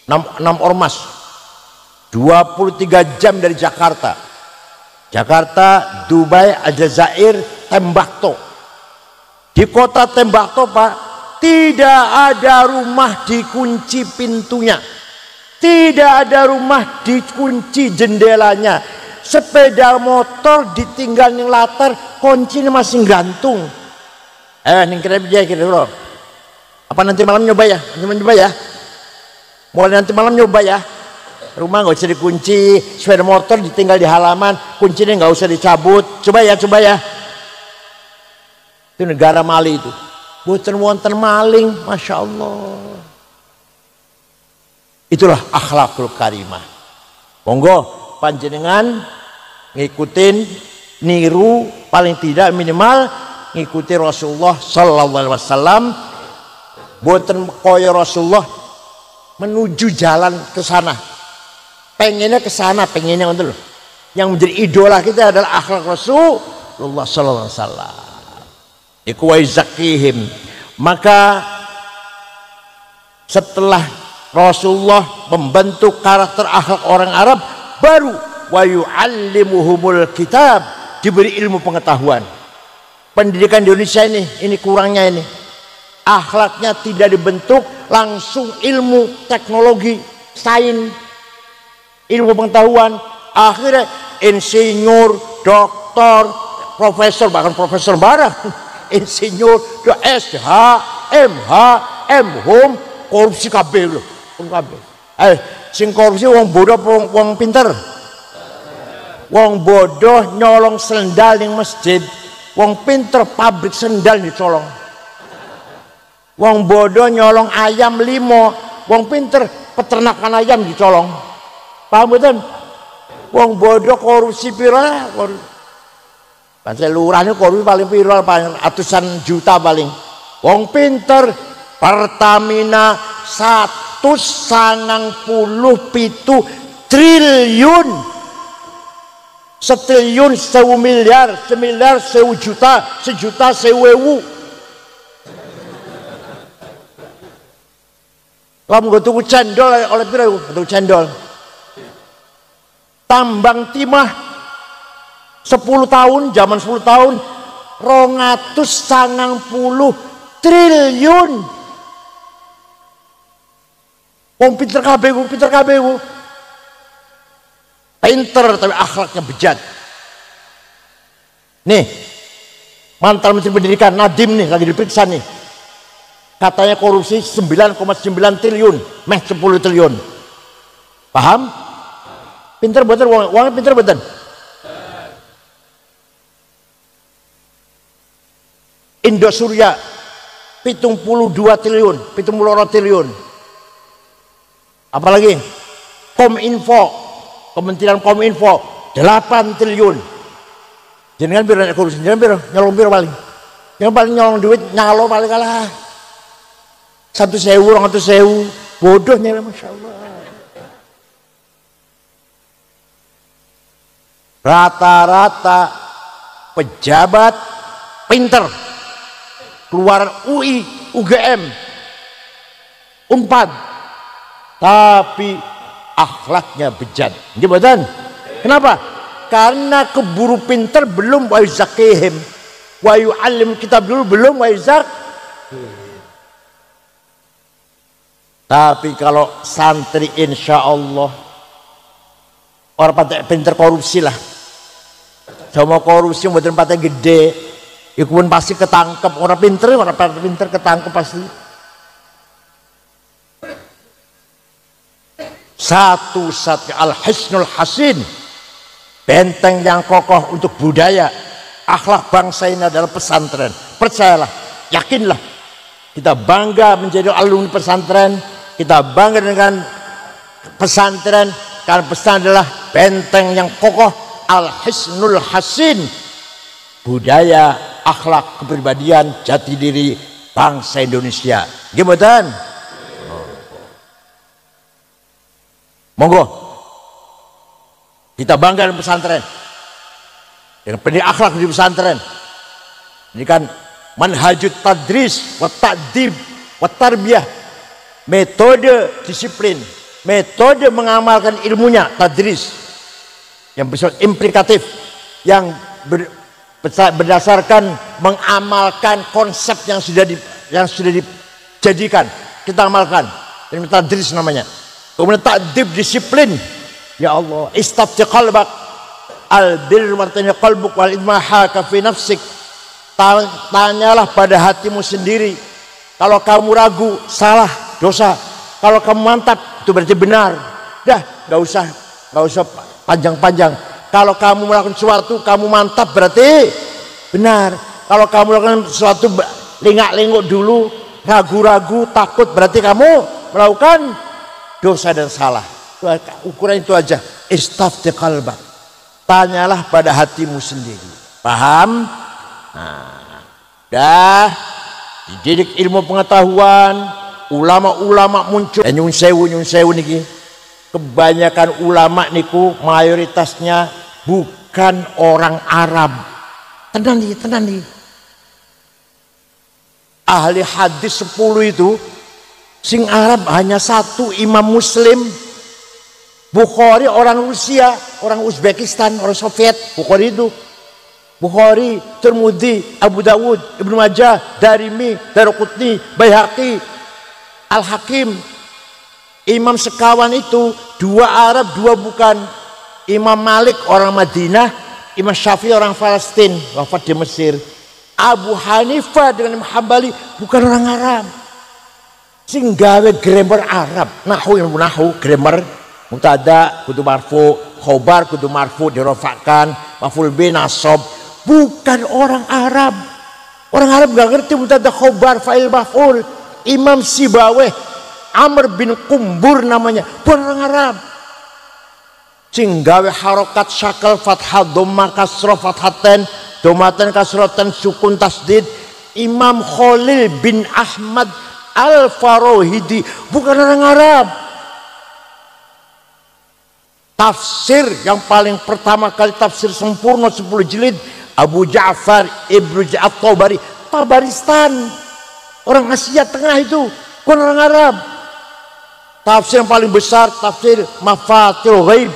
6 ormas, 23 jam dari Jakarta. Jakarta, Dubai, Aljazair, Tembakau. Di kota Tembakau Pak, tidak ada rumah dikunci pintunya, tidak ada rumah dikunci jendelanya. Sepeda motor ditinggal ning latar, kuncinya masih gantung. Ning kira-kira loh. Apa nanti malam nyoba ya? Mulai nanti malam nyoba ya. Rumah nggak usah dikunci, sepeda motor ditinggal di halaman, kuncinya nggak usah dicabut. Coba ya. Itu negara Mali itu. Boten wonten maling, masya Allah. Itulah akhlakul karimah. Monggo panjenengan ngikutin, niru, paling tidak minimal ngikuti Rasulullah sallallahu alaihi wasallam. Boten koyo Rasulullah menuju jalan ke sana. Pengennya ke sana, pengennya untuk yang menjadi idola kita adalah akhlak Rasulullah sallallahu alaihi wasallam. Iku wa zakihim. Maka setelah Rasulullah membentuk karakter akhlak orang Arab, baru wa yu'allimuhumul kitab, diberi ilmu pengetahuan. Pendidikan di Indonesia ini kurangnya ini. Akhlaknya tidak dibentuk langsung ilmu teknologi, sains, ilmu pengetahuan, akhirnya insinyur, doktor, profesor, bahkan profesor barang, insinyur, SH, MH, MHum, korupsi kabeh lho, kabeh. Sing korupsi wong bodoh wong pinter. Wong bodoh nyolong sendal ning masjid, wong pinter pabrik sendal dicolong. Wong bodoh nyolong ayam 5, wong pinter peternakan ayam dicolong. Paham betul? Wong bodoh korupsi piro? Pancen lurahnya korupsi paling piro, paling ratusan juta paling. Wong pinter Pertamina 197 triliun. Setriliun 1 miliar, semiliar 1 juta, sejuta 1.000. Kamu gak tuku cendol oleh piro? Tuku cendol. Tambang timah 10 tahun, zaman 10 tahun 290 triliun. Wong pinter kabeh, pinter tapi akhlaknya bejat. Nih, mantan Menteri Pendidikan Nadiem nih lagi diperiksa nih. Katanya korupsi 9,9 triliun, meh 10 triliun. Paham? Pinter betul, uangnya pinter betul. Indosuria 72 triliun, 72 triliun. Apalagi Kominfo, Kementerian Kominfo 8 triliun. Jangan biro korupsi, jangan biro nyolong biro paling. Yang paling nyolong duit nyalo paling kalah. 1.000, 200.000, bodohnya masya Allah. Rata-rata pejabat pinter keluaran UI, UGM, Unpad, tapi akhlaknya bejat. Jabatan. Kenapa? Karena keburu pinter belum wa yuzakihim, wa yu'allim kitab dulu belum wa yuzakihim. Tapi kalau santri insya Allah orang pada pinter korupsi lah. Sama korupsi buat tempatnya gede, itu pun pasti ketangkep. Orang pinter ketangkep pasti. Satu-satunya al-hisnul hasin, benteng yang kokoh untuk budaya, akhlak bangsa ini adalah pesantren. Percayalah, yakinlah, kita bangga menjadi alumni pesantren, kita bangga dengan pesantren, karena pesantren adalah benteng yang kokoh, al-hisnul hasin, budaya, akhlak, kepribadian, jati diri bangsa Indonesia. Gimana? Monggo kita bangga dengan pesantren, dengan pendidik akhlak di pesantren. Ini kan manhajut tadris wa ta'dib wa tarbiyah, metode disiplin, metode mengamalkan ilmunya tadris yang bersifat implikatif, yang berdasarkan mengamalkan konsep yang sudah dijadikan, kita amalkan. Ini tadris namanya. Kemudian ta'dib disiplin. Ya Allah, istafti qalbak al-bir martanya qalbuk wal idmaha fi nafsik. Tanyalah pada hatimu sendiri. Kalau kamu ragu, salah, dosa. Kalau kamu mantap, itu berarti benar. Dah, nggak usah panjang-panjang. Kalau kamu melakukan sesuatu, kamu mantap berarti benar. Kalau kamu melakukan sesuatu lengak-lengok dulu, ragu-ragu, takut, berarti kamu melakukan dosa dan salah. Ukuran itu aja. Istafti qalbak. Tanyalah pada hatimu sendiri. Paham? Nah, dah dididik ilmu pengetahuan, ulama-ulama muncul. Nyun sewu niki. Kebanyakan ulama niku mayoritasnya bukan orang Arab. Tenan nih. Ahli hadis 10 itu sing Arab hanya 1, Imam Muslim. Bukhari orang Rusia, orang Uzbekistan, orang Soviet. Bukhari itu Bukhari, Tirmidzi, Abu Dawud, Ibnu Majah, Darimi, Daruqutni, Baihaqi, Al-Hakim. Imam sekawan itu 2 Arab, 2 bukan. Imam Malik orang Madinah, Imam Syafi'i orang Palestina, wafat di Mesir. Abu Hanifah dengan Imam Hambali bukan orang Arab. Sing gawe grammar Arab, nahu grammar mubtada kudu marfu, khobar kudu marfu dirofakkan, maf'ul bi nasab, bukan orang Arab. Orang Arab gak ngerti mubtada khobar fa'il maf'ul. Imam Sibaweh Amr bin Kumbur namanya, bukan orang Arab. Sing gawe harokat syakal fathah dhamma kasrah fathaten domatan kasrotan sukun tasdid Imam Khalil bin Ahmad Al-Farohidi, bukan orang Arab. Tafsir yang paling pertama kali tafsir sempurna 10 jilid Abu Ja'far Ibnu At-Tabari, Tabaristan, orang Asia Tengah itu, bukan orang Arab. Tafsir yang paling besar tafsir Mafatihul Ghaib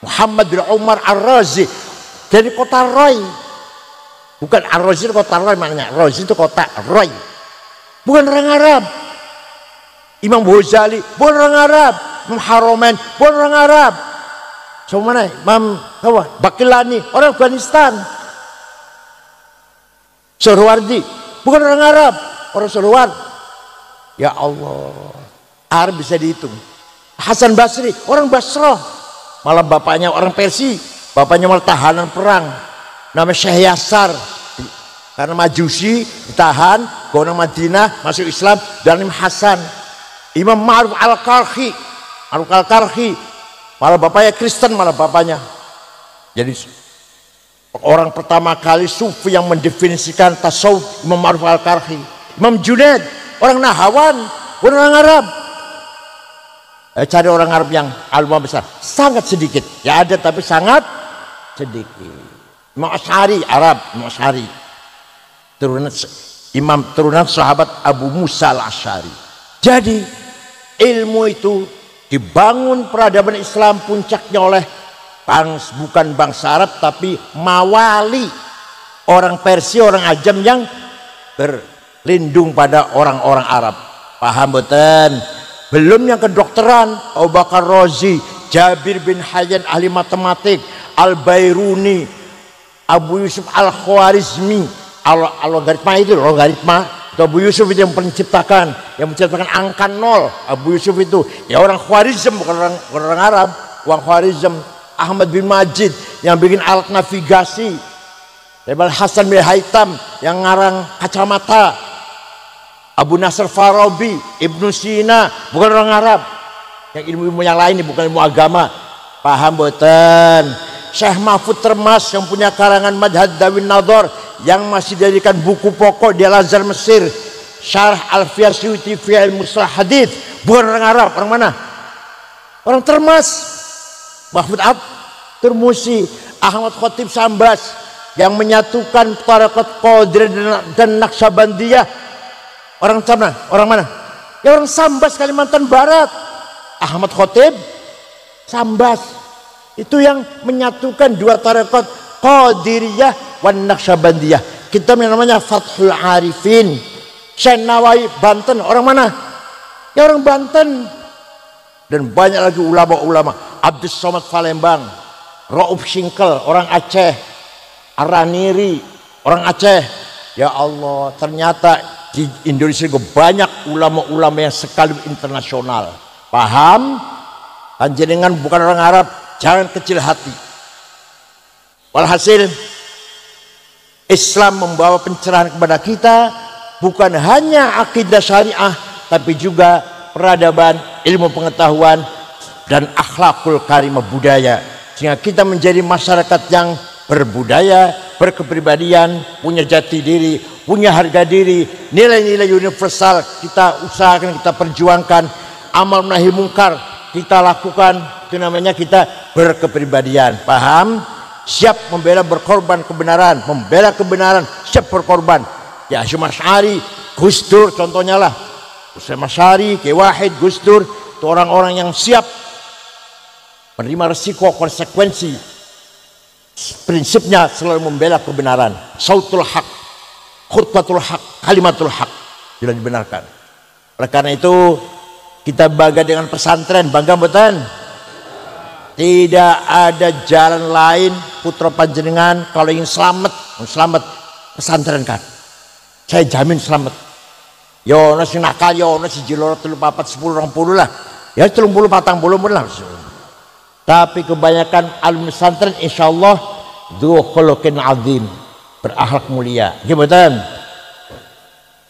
Muhammad bin Umar Ar-Razi dari kota Roy, bukan Ar-Razi itu kota Roy, maknanya Razi itu kota Roy, bukan orang Arab. Imam Ghazali bukan orang Arab. Imam Haromen bukan orang Arab. Coba mana Imam Bakilani orang Afghanistan. Suhrawardi bukan orang Arab, orang Suhraward. Ya Allah, Arab bisa dihitung. Hasan Basri orang Basrah, malah bapaknya orang Persia, bapaknya malah tahanan perang, namanya Syekh Yasar, karena Majusi ditahan, ke orang Madinah masuk Islam, dan Imam Hasan. Imam Ma'ruf Al-Karhi, malah bapaknya Kristen, malah bapaknya. Jadi orang pertama kali sufi yang mendefinisikan tasawuf Imam Ma'ruf Al-Karhi. Imam Junaid orang Nahawan, bukan orang Arab. Cari orang Arab yang ulama besar, sangat sedikit. Ya ada tapi sangat sedikit. Imam Asy'ari Arab, Imam Asy'ari turunan sahabat Abu Musa Al-Asy'ari. Jadi ilmu itu dibangun peradaban Islam puncaknya oleh bukan bangsa Arab tapi mawali, orang Persia, orang Ajam yang berlindung pada orang-orang Arab. Paham betul? Belum yang kedokteran, Abu Bakar Razi, Jabir bin Hayyan ahli matematik, Al-Bairuni, Abu Yusuf Al-Khwarizmi, logaritma itu, logaritma. Abu Yusuf itu yang menciptakan angka 0. Abu Yusuf itu ya orang Khwarizm, bukan orang Arab, orang Khwarizm. Ahmad bin Majid yang bikin alat navigasi. Jabal Hasan bin Haitam yang ngarang kacamata. Abu Nasr Farabi, Ibnu Sina, bukan orang Arab. Yang ilmu-ilmu yang lain, bukan ilmu agama. Paham boten? Syekh Mahfud Termas yang punya karangan Madhad Dawin Nadhar yang masih dijadikan buku pokok di Al-Azhar Mesir, Syarah Alfiyah Suyuti fi Mustalah Hadits, bukan orang Arab. Orang mana? Orang Termas. Mahfud Termusi, Ahmad Khatib Sambas yang menyatukan tarekat Qadiriyah dan Naqsabandiyah. Orang mana? Orang mana? Ya orang Sambas, Kalimantan Barat. Ahmad Khatib Sambas itu yang menyatukan dua tarekat Qadiriyah wan Naqsabandiyah. Kitab yang namanya Fathul Arifin. Syekh Nawawi Banten, orang mana? Ya orang Banten. Dan banyak lagi ulama-ulama. Abdus Somad Palembang, Rauf Singkel orang Aceh, Araniri orang Aceh. Ya Allah, ternyata di Indonesia juga banyak ulama-ulama yang sekaligus internasional. Paham? Panjenengan bukan orang Arab, jangan kecil hati. Walhasil Islam membawa pencerahan kepada kita, bukan hanya akidah syariah, tapi juga peradaban, ilmu pengetahuan, dan akhlakul karimah budaya. Sehingga kita menjadi masyarakat yang berbudaya, berkepribadian, punya jati diri, punya harga diri, nilai-nilai universal kita usahakan, kita perjuangkan, amal nahi mungkar kita lakukan, itu namanya kita berkepribadian. Paham? Siap membela berkorban kebenaran, membela kebenaran, siap berkorban. Ya Hasyim Asy'ari, Gus Dur contohnya lah. Hasyim Asy'ari, Ki Wahid, Gus Dur, itu orang-orang yang siap menerima resiko, konsekuensi. Prinsipnya selalu membela kebenaran. Sautul haq, khutbatul haq, kalimatul haq, sudah dibenarkan. Oleh karena itu kita bangga dengan pesantren, bangga betul. Tidak ada jalan lain putra panjenengan kalau ingin selamat pesantren kan. Saya jamin selamat. Yo nasi nakal, yo nasi jilor 3 4 10 20 lah. Ya 30 40 lah. Tapi kebanyakan alumni pesantren insyaallah dzu khuluqin azim, berakhlak mulia. Gimana?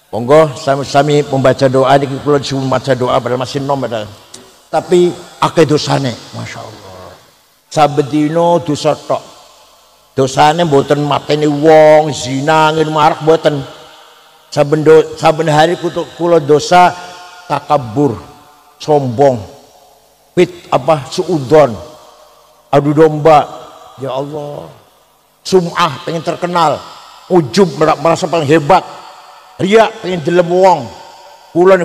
Monggo sami-sami membaca doa di kula disuruh baca doa padahal masih nom ada. Tapi akeh dosane, masyaallah. Sabedino dosa tok. Dosane mboten mateni wong, zina, ngin marak mboten. Saben hari kula dosa takabur, sombong, suudzon, adu domba. Ya Allah. Sum'ah, pengen terkenal, ujub merasa paling hebat. Ria pengen delem wong. Kula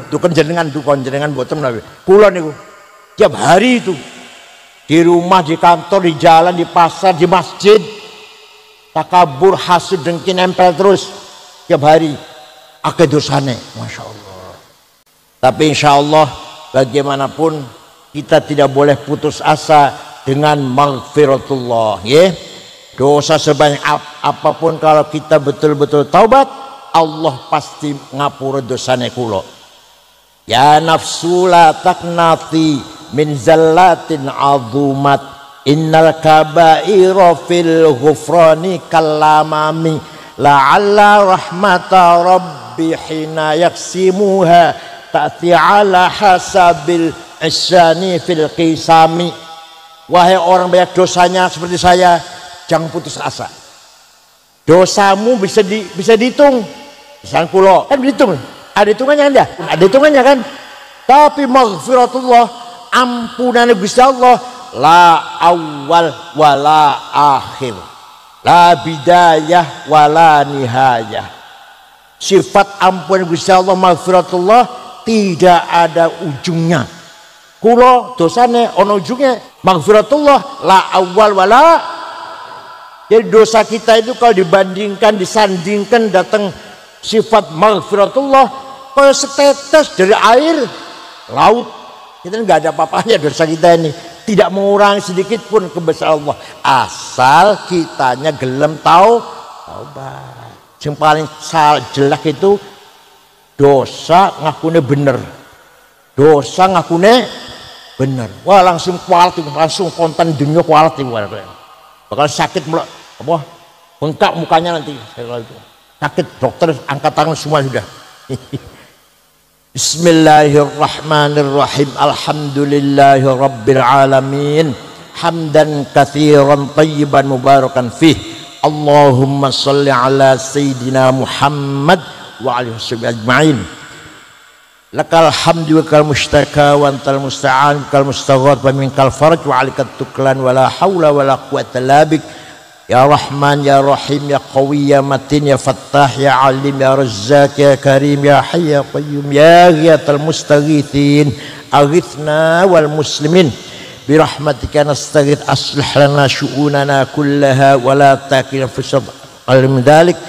dukan jenengan mboten menawi. Kula niku tiap hari itu di rumah, di kantor, di jalan, di pasar, di masjid, takabur, hasud, dengki nempel terus tiap hari. Akeh dosane, masya Allah. Tapi insya Allah bagaimanapun kita tidak boleh putus asa dengan maghfiratullah. Ya, dosa sebanyak apapun kalau kita betul-betul taubat, Allah pasti ngapura dosane kula. Ya nafsu la taqnati min zallatin azumat, innal kaba'ira fil ghufrani kallamami, la'alla rahmata rabbi hina yaksimuha ta'ti ala hasabil isyani fil qisami. Wahai orang banyak dosanya seperti saya, jangan putus asa. Dosamu bisa dihitung. Misalnya kulo kan dihitung, ada hitungannya kan ya? Ada hitungannya kan? Tapi maghfiratullah, ampunan Gusti Allah, la awal wala akhir, la bidayah wala nihayah. Sifat ampunan Gusti Allah maghfiratullah tidak ada ujungnya. Kulo dosane ono ujungnya. Maghfiratullah la awal wala. Jadi dosa kita itu kalau dibandingkan, disandingkan datang sifat maghfiratullah kayak setetes dari air laut. Kita nggak ada apa-apanya dosa kita ini, tidak mengurangi sedikit pun kebesaran Allah, asal kitanya gelem taubat. Yang paling jelek itu dosa ngakune bener, dosa ngakune bener. Wah langsung kualat, langsung konten dunia kualat, bakal sakit apa bengkak mukanya nanti. Sakit, dokter angkat tangan semua sudah. Bismillahirrahmanirrahim. Alhamdulillahi rabbil alamin. Hamdan katsiran tayyiban mubarakan fih. Allahumma shalli ala sayyidina Muhammad wa alihi washabihi ajma'in. Lakal hamdu wa kal mustaka wa antal musta'an kal mustaghfar wa minkal faraj wa alikat tuklan wa la haula wa la quwwata illa bik. Ya Rahman, Ya Rahim, Ya Qawi, Ya Matin, Ya Fattah, Ya Alim, Ya Razzaq, Ya Karim, Ya Hayy, Ya Qayyum, Ya Ghiyathal Mustaghithin, aghithna wal muslimin birahmatika nastaghith, aslih lana syu'unana kullaha wa la takilna fi min dhalik.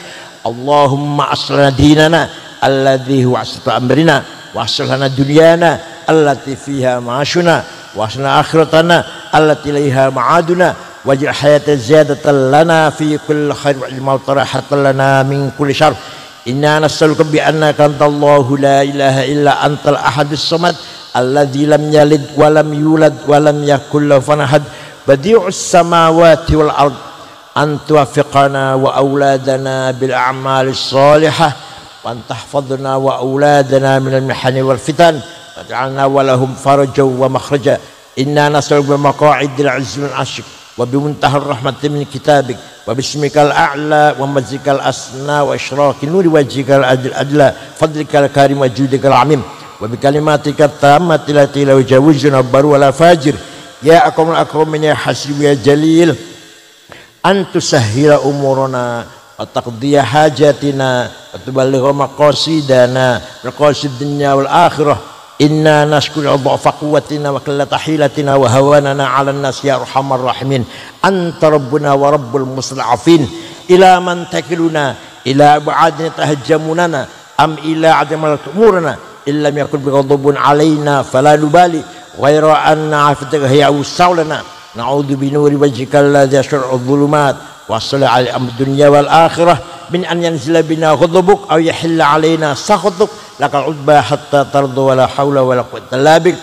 Allahumma aslih lana dinana alladhi huwa aslu amrina wa aslih lana dunyana allati fiha ma'ashuna wa aslih lana akhiratana allati ilaiha ma'aduna waj'al hayata ziyadatan lana fi kulli khair wa ilma tarahatan lana min kulli syarr. Inna nas'aluka bi annaka antallahu la ilaha illa antal ahadus samad alladzi lam yalid wa lam yulad wa lam yakul lahu kufuwan ahad badi'us samawati wal ard an tuwaffiqana wa auladana bil a'malis salihah wa an tahfadhna wa auladana minal mihani wal fitan waj'alna wa lahum farajan wa makhraja inna nas'aluka maqa'idil 'izzi wal 'ashq wa bimuntahar rahmati min kitabik wa bismikal a'la wa mazikal asna wa isyraqi nuri wajhikal adla fadlikal karim wa judikal 'amim wa bi kalimatika tammati lati la yujawizuna baru wala fajir ya akramul akramin ya hasib ya jalil antusahhila umurana wa taqdiya hajatina wa tuballigha maqasidana maqasid dunya wal akhirah inna nashkuru dha'fa quwwatina wa qillata hilatina wa hawanana 'alan nas ya arhamar rahimin anta rabbuna wa rabbul mustad'afin ila man takiluna ila ba'adina tahajjamunana am ila adamal umurana illam yakun bighadabun 'alaina fala nubali ghaira anna 'afataka hiya usulana na'udzu bi nuri wajhikal ladzi yashur'u dhulumat wa salli 'ala ad-dunya wal akhirah min an yanzila bina ghadabuk aw yahilla 'alaina sakhatuk lakal udba hatta tardu wala hawla wala quwwata illa bik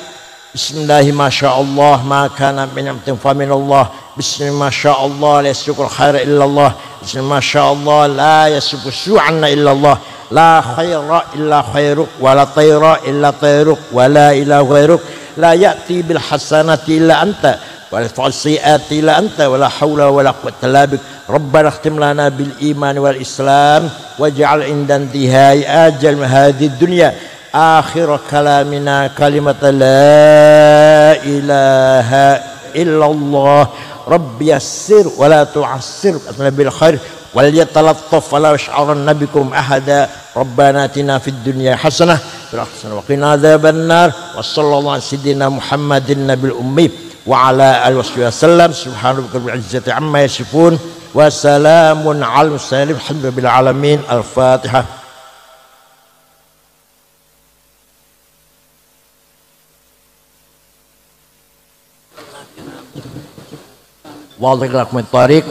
bismillahi ma sya Allah ma kana min amtin fa min Allah bismillahi ma sya Allah la yasukul khaira illa Allah bismillahi ma sya Allah la yasukul su'anna illa Allah la khaira illa khairuk wa la tayra illa tayruk wa la ilaha ghairuk la ya'ti bil hasanati illa anta wa la fasi'ati illa anta wa la hawla wa la quwwata illa bik rabbana khtim lana bil iman wal islam waj'al inda intihai ajal hadhihi dunya akhir kalamina kalimat la ilaha illallah rabbi yassir wa la tu'assir bil khair wal yatalattaf wa la yash'aranna bikum ahada rabbana atina fid dunya hasanah wa qina adzabannar wa sallallahu ala sayyidina muhammadin nabil ummi wa ala alihi wasallam subhanallahi rabbil izzati amma yasifun wa salamun alal mursalin alhamdulillahi alamin. Al-Fatihah.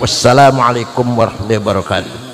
Wassalamualaikum warahmatullahi wabarakatuh.